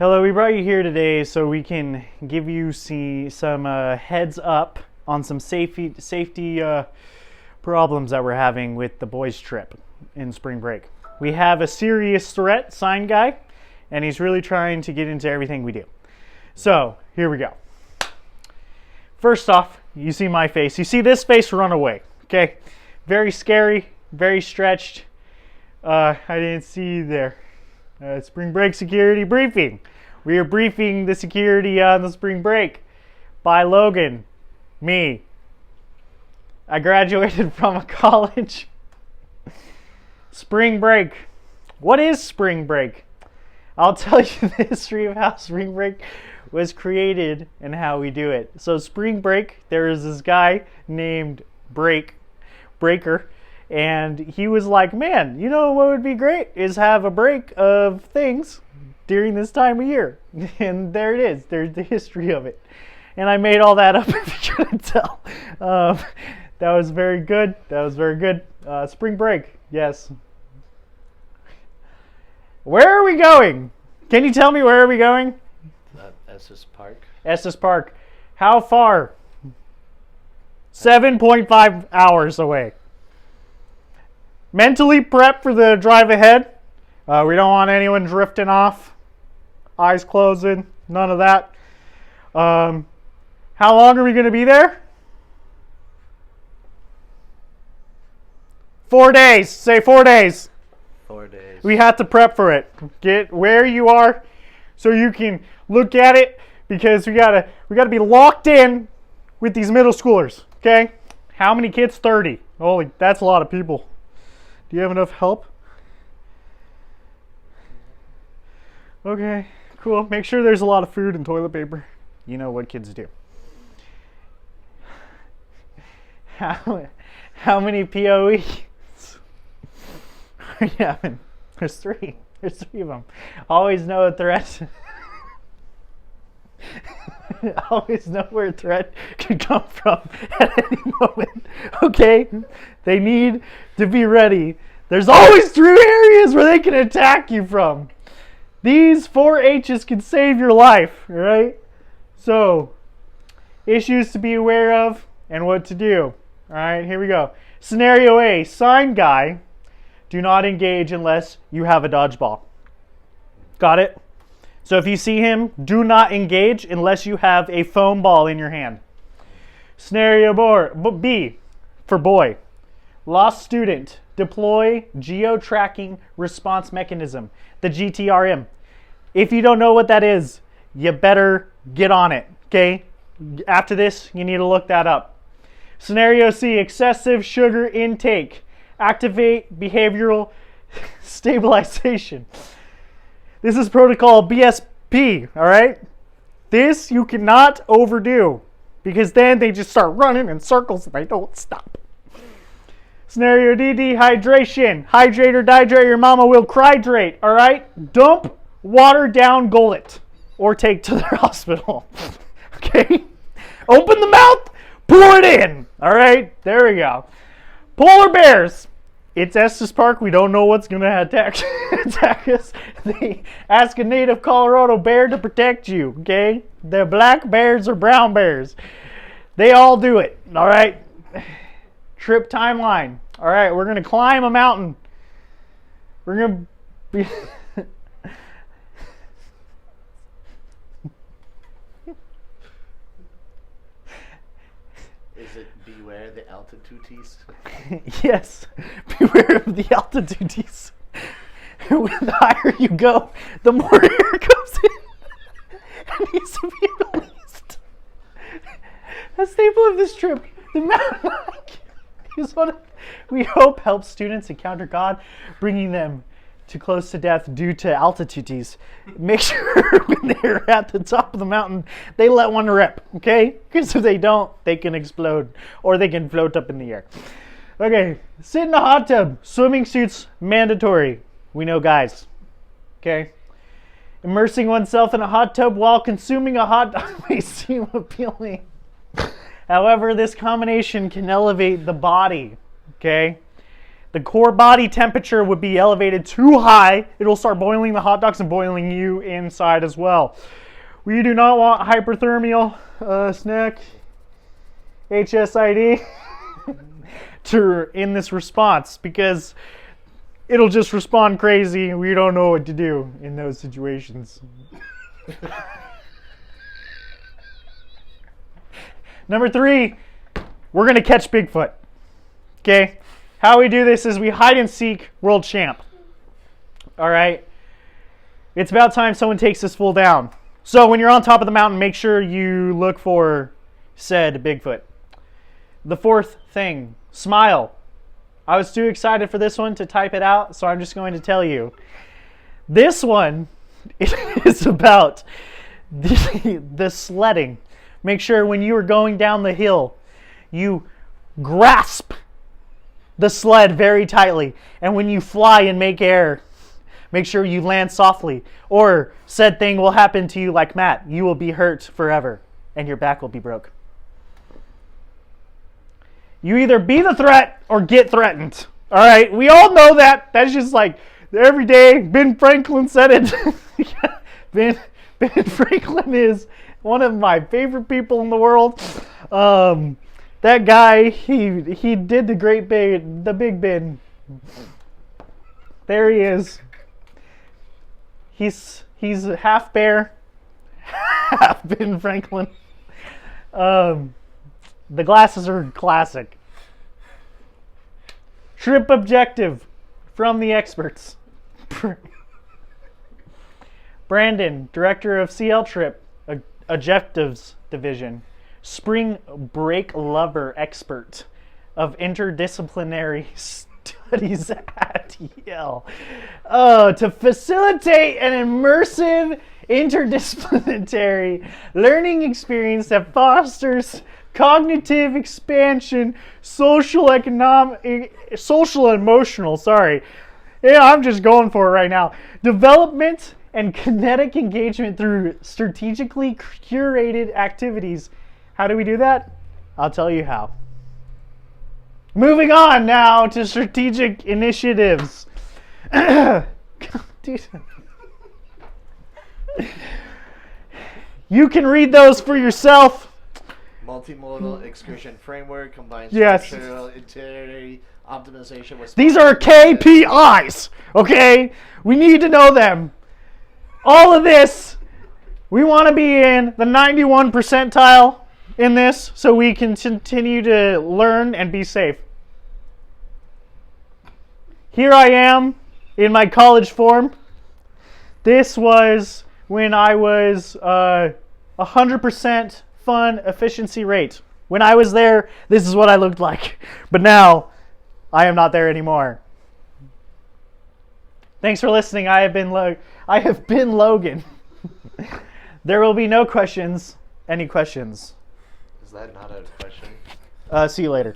Hello, we brought you here today so we can give you some heads up on some safety problems that we're having with the boys' trip in spring break. We have a serious threat, sign guy, and he's really trying to get into everything we do. So, here we go. First off, you see my face. You see this face run away, okay? Very scary, very stretched. I didn't see you there. Spring break security briefing. We are briefing the security on the spring break by Logan, me. I graduated from a college. Spring break. What is spring break? I'll tell you the history of how spring break was created and how we do it. So spring break, there is this guy named Breaker. And he was like, man, you know what would be great is have a break of things during this time of year. And there it is. There's the history of it. And I made all that up if you couldn't tell. That was very good. Spring break, yes. Where are we going? Can you tell me where are we going? Estes Park. Estes Park. How far? 7.5 hours away. Mentally prep for the drive ahead. We don't want anyone drifting off. Eyes closing. None of that. How long are we going to be there? 4 days. Say 4 days. 4 days. We have to prep for it. Get where you are so you can look at it, because we gotta be locked in with these middle schoolers. Okay? How many kids? 30. Holy, that's a lot of people. Do you have enough help? Okay, cool. Make sure there's a lot of food and toilet paper. You know what kids do. How many POEs are you having? There's three. There's three of them. Always know a threat. Always know where a threat can come from at any moment. Okay? They need to be ready. There's always 3 areas where they can attack you from. These 4 H's can save your life, right? So, issues to be aware of and what to do. Alright, here we go. Scenario A, sign guy, do not engage unless you have a dodgeball. Got it? So if you see him, do not engage unless you have a foam ball in your hand. Scenario B, for boy. Lost student, deploy geo-tracking response mechanism, the GTRM. If you don't know what that is, you better get on it, okay? After this, you need to look that up. Scenario C, excessive sugar intake. Activate behavioral stabilization. This is protocol BSP, all right? This you cannot overdo, because then they just start running in circles and they don't stop. Scenario D, dehydration. Hydrate or dihydrate, your mama will crydrate, all right? Dump water down gullet or take to the hospital, okay? Open the mouth, pour it in, all right? There we go. Polar bears. It's Estes Park. We don't know what's going to attack us. They ask a native Colorado bear to protect you, okay? They're black bears or brown bears. They all do it, all right? Trip timeline. All right, we're going to climb a mountain. We're going to be... Is it beware the altitudes? Yes, beware of the altitudes. The higher you go, the more air comes in and needs to be released. A staple of this trip, the mountain hike, is one of, we hope, helps students encounter God, bringing them to close to death due to altitudes. Make sure when they're at the top of the mountain, they let one rip, okay? Because if they don't, they can explode or they can float up in the air. Okay, sit in a hot tub. Swimming suits mandatory. We know guys, okay? Immersing oneself in a hot tub while consuming a hot dog may seem appealing. However, this combination can elevate the body, okay? the core body temperature would be elevated too high. It'll start boiling the hot dogs and boiling you inside as well. We do not want hyperthermal snack HSID in this response, because it'll just respond crazy. We don't know what to do in those situations. Number 3, we're going to catch Bigfoot. Okay? How we do this is we hide and seek world champ. All right? It's about time someone takes this fool down. So when you're on top of the mountain, make sure you look for said Bigfoot. The 4th thing, smile. I was too excited for this one to type it out, so I'm just going to tell you. This one is about the sledding. Make sure when you are going down the hill, you grasp the sled very tightly. And when you fly and make air, make sure you land softly. Or said thing will happen to you like Matt. You will be hurt forever, and your back will be broke. You either be the threat or get threatened. All right, we all know that. That's just like every day. Ben Franklin said it. Ben Franklin is one of my favorite people in the world. That guy, he did the Big Ben. There he is. He's half bear, half Ben Franklin. The glasses are classic. Trip objective from the experts. Brandon, director of CL Trip Objectives Division. Spring break lover expert of interdisciplinary studies at Yale. To facilitate an immersive interdisciplinary learning experience that fosters cognitive expansion, social and emotional, I'm just going for it right now. Development and kinetic engagement through strategically curated activities. How do we do that? I'll tell you how. Moving on now to strategic initiatives. Dude. You can read those for yourself. Multimodal excursion framework combines Yes. structural itinerary optimization with... These are KPIs, okay? We need to know them. All of this, we want to be in the 91 percentile in this so we can continue to learn and be safe. Here I am in my college form. This was when I was 100% fun efficiency rate. When I was there, this is what I looked like. But now, I am not there anymore. Thanks for listening. I have been Logan. There will be no questions. Any questions? Is that not a question? See you later.